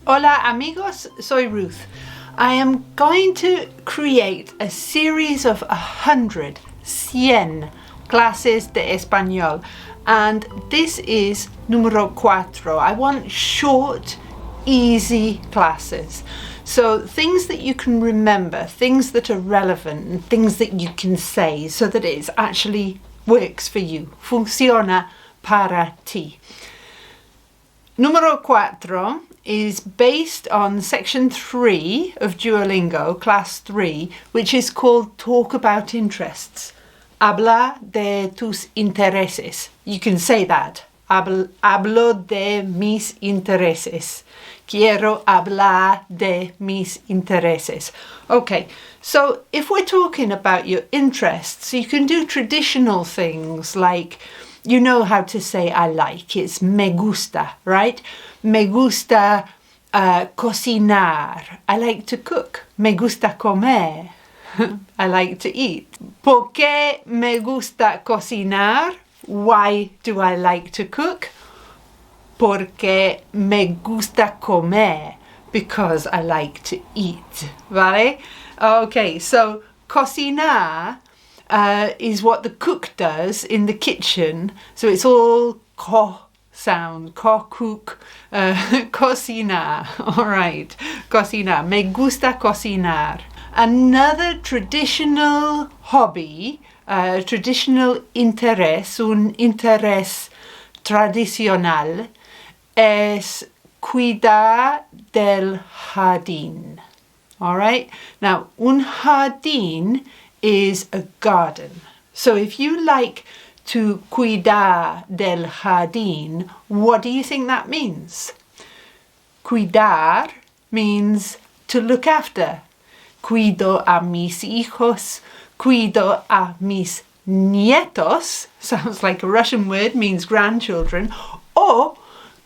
Hola amigos, soy Ruth. I am going to create a series of 100 classes de español, and this is número 4. I want short, easy classes. So things that you can remember, things that are relevant, and things that you can say so that it actually works for you. Funciona para ti. Número 4 is based on section 3 of Duolingo, class 3, which is called Talk About Interests. Habla de tus intereses. You can say that. Hablo de mis intereses. Quiero hablar de mis intereses. Okay, so if we're talking about your interests, you can do traditional things like, you know how to say I like. It's me gusta, right? Me gusta cocinar. I like to cook. Me gusta comer. I like to eat. ¿Por qué me gusta cocinar? Why do I like to cook? Porque me gusta comer. Because I like to eat. ¿Vale? Okay, so cocinar is what the cook does in the kitchen. So it's all co sound, cook, cocinar. All right, cocinar. Me gusta cocinar. Another traditional hobby, traditional interés, un interés tradicional, es cuidar del jardín. All right. Now, un jardín is a garden. So if you like to cuidar del jardín, what do you think that means? Cuidar means to look after. Cuido a mis hijos, cuido a mis nietos, sounds like a Russian word, means grandchildren, or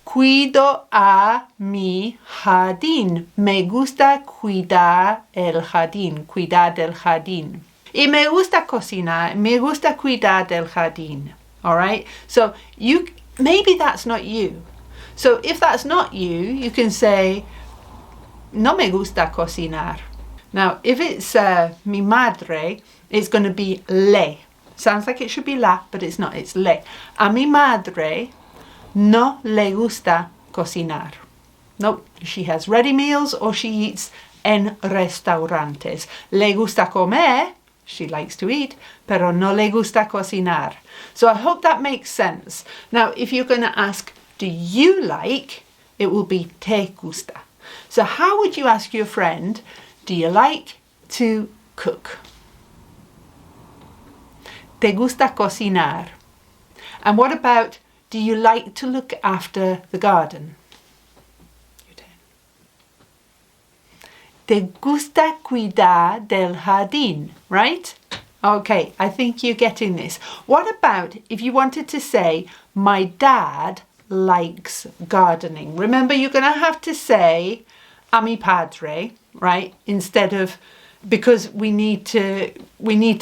cuido a mi jardín. Me gusta cuidar el jardín, cuidar del jardín. Y me gusta cocinar, me gusta cuidar del jardín. All right? So maybe that's not you. So if that's not you, you can say, no me gusta cocinar. Now, if it's mi madre, it's going to be le. Sounds like it should be la, but it's not, it's le. A mi madre no le gusta cocinar. Nope, she has ready meals or she eats en restaurantes. Le gusta comer, she likes to eat, pero no le gusta cocinar. So I hope that makes sense. Now, if you're going to ask, do you like, it will be te gusta. So how would you ask your friend, do you like to cook? Te gusta cocinar. And what about, do you like to look after the garden? Te gusta cuidar del jardín, right? Okay, I think you're getting this. What about if you wanted to say, my dad likes gardening? Remember, you're going to have to say, a mi padre, right? Instead of, because we need to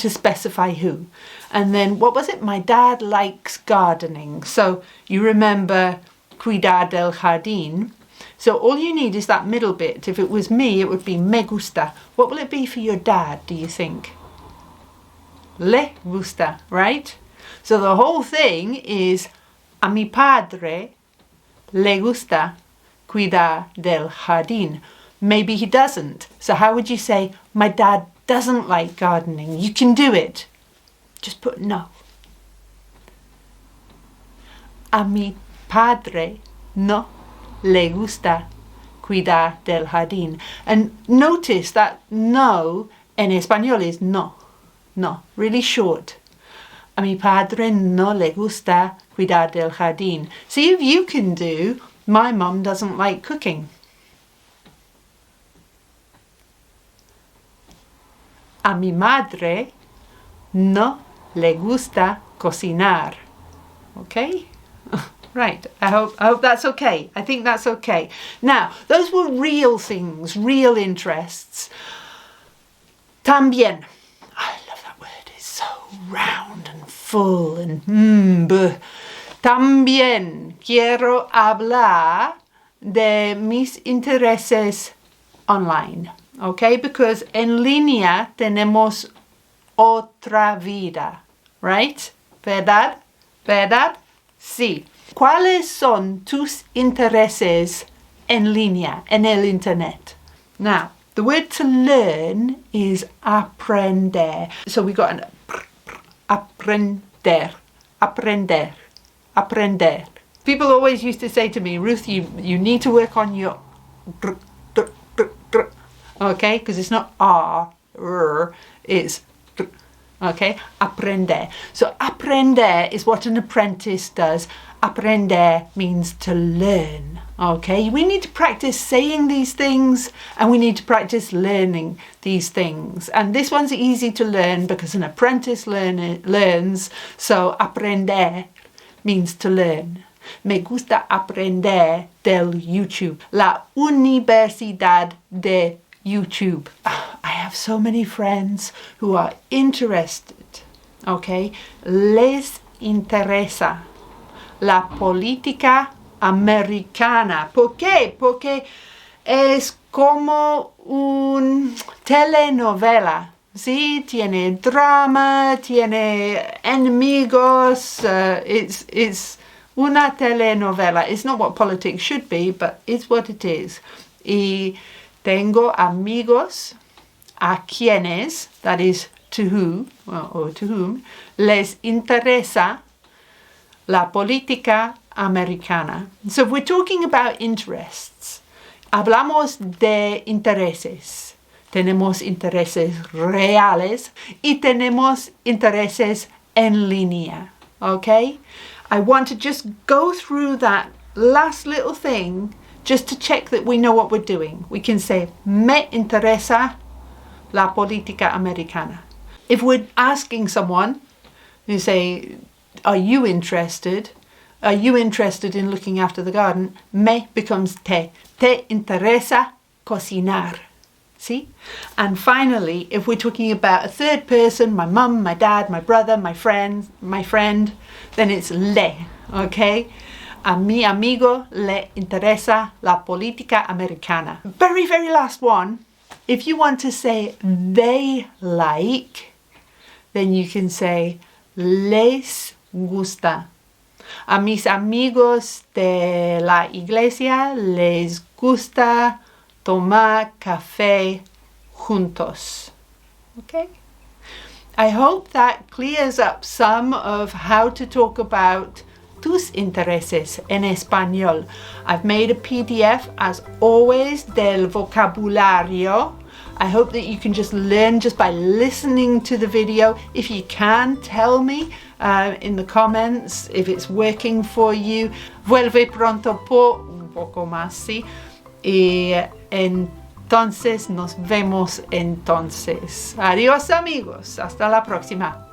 specify who. And then, what was it? My dad likes gardening. So you remember cuidar del jardín. So all you need is that middle bit. If it was me, it would be me gusta. What will it be for your dad, do you think? Le gusta, right? So the whole thing is, a mi padre le gusta cuidar del jardín. Maybe he doesn't. So how would you say, my dad doesn't like gardening? You can do it. Just put no. A mi padre no le gusta cuidar del jardín. And notice that no en español is no. No, really short. A mi padre no le gusta cuidar del jardín. See if you can do, my mum doesn't like cooking. A mi madre no le gusta cocinar. Okay? Right, I hope that's okay. I think that's okay. Now, those were real things, real interests. También. I love that word. It's so round and full and También quiero hablar de mis intereses online, okay? Because en línea tenemos otra vida, right? ¿Verdad? ¿Verdad? Sí. ¿Cuáles son tus intereses en línea, en el internet? Now, the word to learn is aprender. So we got an aprender, aprender, aprender. People always used to say to me, Ruth, you need to work on your okay, because it's not it's okay, aprender. So aprender is what an apprentice does. Aprender means to learn. Okay, we need to practice saying these things and we need to practice learning these things. And this one's easy to learn because an apprentice learns. So aprender means to learn. Me gusta aprender del YouTube. La Universidad de YouTube. I have so many friends who are interested. Okay, les interesa la política americana. ¿Por qué? Porque es como un telenovela. Sí, tiene drama, tiene enemigos. It's una telenovela. It's not what politics should be, but it's what it is. Y tengo amigos a quienes, that is to who, or to whom, les interesa la política americana. So if we're talking about interests, hablamos de intereses. Tenemos intereses reales y tenemos intereses en línea. Okay? I want to just go through that last little thing just to check that we know what we're doing. We can say, me interesa la política americana. If we're asking someone, you say, are you interested? Are you interested in looking after the garden? Me becomes te. Te interesa cocinar. See? And finally, if we're talking about a third person, my mum, my dad, my brother, my friend, then it's le, okay? A mi amigo le interesa la política americana. Very, very last one. If you want to say they like, then you can say les gusta. A mis amigos de la iglesia les gusta tomar café juntos. Okay? I hope that clears up some of how to talk about tus intereses en español. I've made a PDF, as always, del vocabulario. I hope that you can just learn just by listening to the video. If you can, tell me in the comments if it's working for you. Vuelve pronto por un poco más, ¿sí? Y entonces nos vemos entonces. Adiós amigos, hasta la próxima.